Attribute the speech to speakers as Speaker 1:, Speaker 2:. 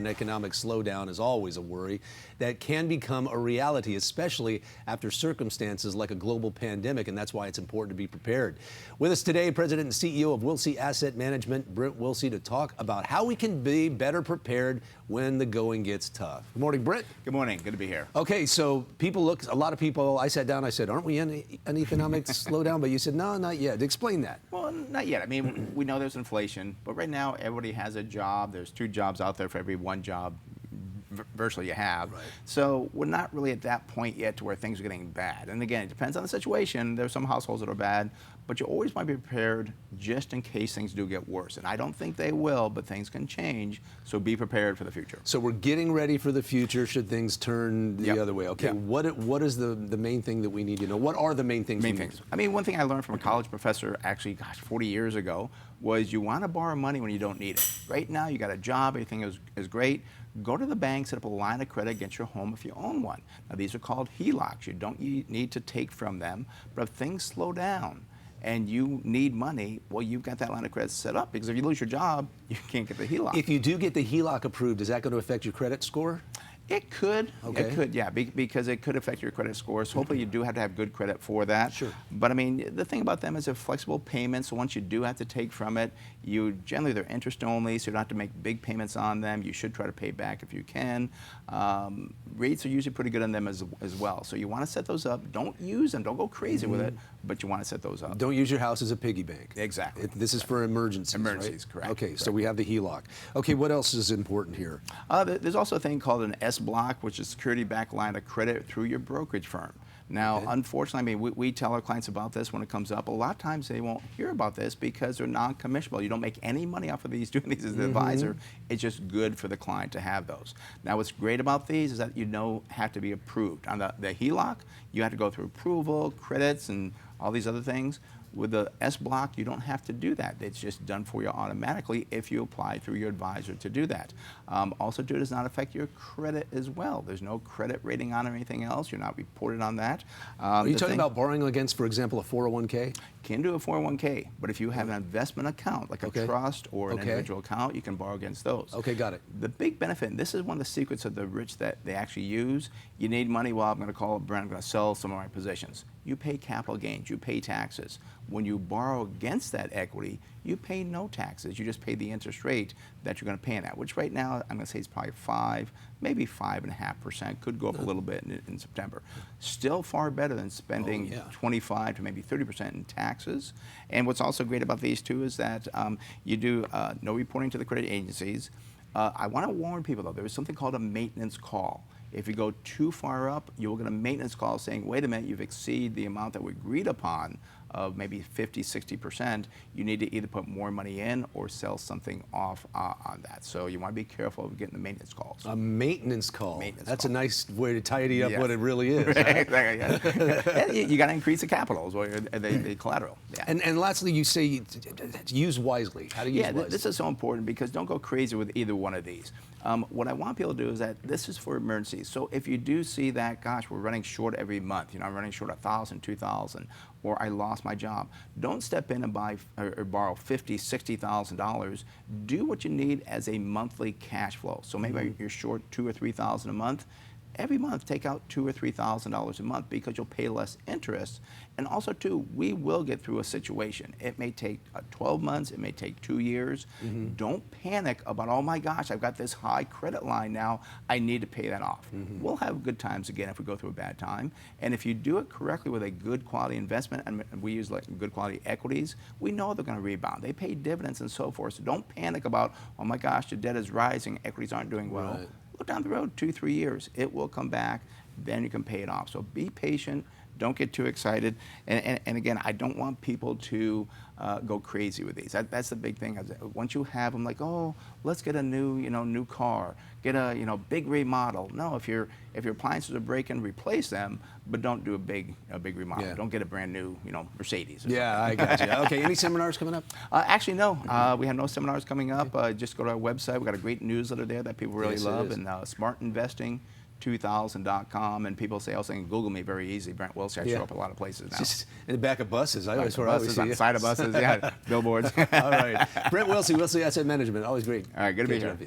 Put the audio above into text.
Speaker 1: An economic slowdown is always a worry that can become a reality, especially after circumstances like a global pandemic, and that's why it's important to be prepared. With us today, President and CEO of Wilsey Asset Management, Brent Wilsey, to talk about how we can be better prepared when the going gets tough. Good morning, Brent.
Speaker 2: Good morning. Good to be here.
Speaker 1: Okay, so a lot of people, I sat down, I said, aren't we in an economic slowdown? But you said, no, not yet. Explain that.
Speaker 2: Well, not yet. I mean, we know there's inflation, but right now everybody has a job. There's 2 jobs out there for every 1 job virtually you have.
Speaker 1: Right.
Speaker 2: So we're not really at that point yet to where things are getting bad. And again, it depends on the situation. There's some households that are bad, but you always want to be prepared just in case things do get worse. And I don't think they will, but things can change. So be prepared for the future.
Speaker 1: So we're getting ready for the future should things turn the other way. Okay,
Speaker 2: Yep.
Speaker 1: What is the main thing that we need to know? What are the main things?
Speaker 2: I mean, one thing I learned from a college professor, actually, 40 years ago, was you want to borrow money when you don't need it. Right now, you got a job, everything is great. Go to the bank, set up a line of credit against your home if you own one. Now, these are called HELOCs. You don't need to take from them, but if things slow down and you need money, well, you've got that line of credit set up, because if you lose your job, you can't get the HELOC.
Speaker 1: If you do get the HELOC approved, is that going to affect your credit score?
Speaker 2: It could.
Speaker 1: Okay.
Speaker 2: It could, yeah, because it could affect your credit scores. Hopefully, you do have to have good credit for that.
Speaker 1: Sure.
Speaker 2: But I mean, the thing about them is they're flexible payments. So once you do have to take from it, generally they're interest only, so you don't have to make big payments on them. You should try to pay back if you can. Rates are usually pretty good on them as well. So you want to set those up. Don't use them. Don't go crazy with it, but you want to set those up.
Speaker 1: Don't use your house as a piggy bank.
Speaker 2: Exactly.
Speaker 1: This is for emergencies.
Speaker 2: Emergencies,
Speaker 1: right?
Speaker 2: correct.
Speaker 1: Okay,
Speaker 2: correct.
Speaker 1: so we have the HELOC. Okay, what else is important here?
Speaker 2: There's also a thing called an S-block, which is security-backed line of credit through your brokerage firm. Now, unfortunately, I mean, we tell our clients about this when it comes up. A lot of times they won't hear about this because they're non-commissionable. You don't make any money off of these doing these as an advisor. It's just good for the client to have those. Now, what's great about these is that have to be approved. On the HELOC, you have to go through approval, credits, and all these other things. With the S-block, you don't have to do that. It's just done for you automatically if you apply through your advisor to do that. Also, it does not affect your credit as well. There's no credit rating on or anything else. You're not reported on that.
Speaker 1: Are you talking about borrowing against, for example, a 401k?
Speaker 2: Can do a 401k, but if you have an investment account, like a trust or an individual account, you can borrow against those.
Speaker 1: Okay, got it.
Speaker 2: The big benefit, and this is one of the secrets of the rich that they actually use, you need money, well, I'm going to call Brent, I'm going to sell some of my positions. You pay capital gains, you pay taxes. When you borrow against that equity, you pay no taxes. You just pay the interest rate that you're going to pay in that, which right now I'm going to say is probably 5, maybe 5.5%. Could go up a little bit in September. Still far better than spending 25 to maybe 30% in taxes. And what's also great about these two is that you do no reporting to the credit agencies. I want to warn people, though, there is something called a maintenance call. If you go too far up, you will get a maintenance call saying, wait a minute, you've exceeded the amount that we agreed upon of maybe 50, 60%. You need to either put more money in or sell something off on that. So you want to be careful of getting the maintenance calls.
Speaker 1: A maintenance call. That's
Speaker 2: call.
Speaker 1: a nice way to tidy up what it really is.
Speaker 2: Exactly, yeah. You got to increase the capital, or the collateral. Yeah.
Speaker 1: And lastly, you say use wisely. How to use wisely?
Speaker 2: This is so important because don't go crazy with either one of these. What I want people to do is that this is for emergencies. So if you do see that, gosh, we're running short every month, I'm running short $1,000, $2,000, or I lost my job, don't step in and buy or borrow $50,000, $60,000. Do what you need as a monthly cash flow. So maybe you're short $2,000 or $3,000 a month. Every month, take out $2,000 or $3,000 a month because you'll pay less interest. And also, too, we will get through a situation. It may take 12 months. It may take 2 years. Don't panic about, oh, my gosh, I've got this high credit line now. I need to pay that off. We'll have good times again if we go through a bad time. And if you do it correctly with a good quality investment, and we use good quality equities, we know they're going to rebound. They pay dividends and so forth. So don't panic about, oh, my gosh, the debt is rising. Equities aren't doing well.
Speaker 1: Right.
Speaker 2: Look down the road, 2, 3 years. It will come back. Then you can pay it off. So be patient. Don't get too excited. And again, I don't want people to go crazy with these. That's the big thing. Once you have them, like, oh, let's get a new car, get a big remodel. No, if your appliances are breaking, replace them, but don't do a big remodel.
Speaker 1: Yeah.
Speaker 2: Don't get a brand new Mercedes.
Speaker 1: Yeah, I got you. Okay, any seminars coming up?
Speaker 2: Actually, no. We have no seminars coming up. Just go to our website. We've got a great newsletter there that people really love, and Smart Investing. 2000.com, and people say, Google me very easy. Brent Wilsey, I show up a lot of places now.
Speaker 1: Just in the back of buses. I always see
Speaker 2: on the side of buses, yeah, billboards.
Speaker 1: All right. Brent Wilsey, Wilsey Asset Management. Always great.
Speaker 2: All right, good to be here.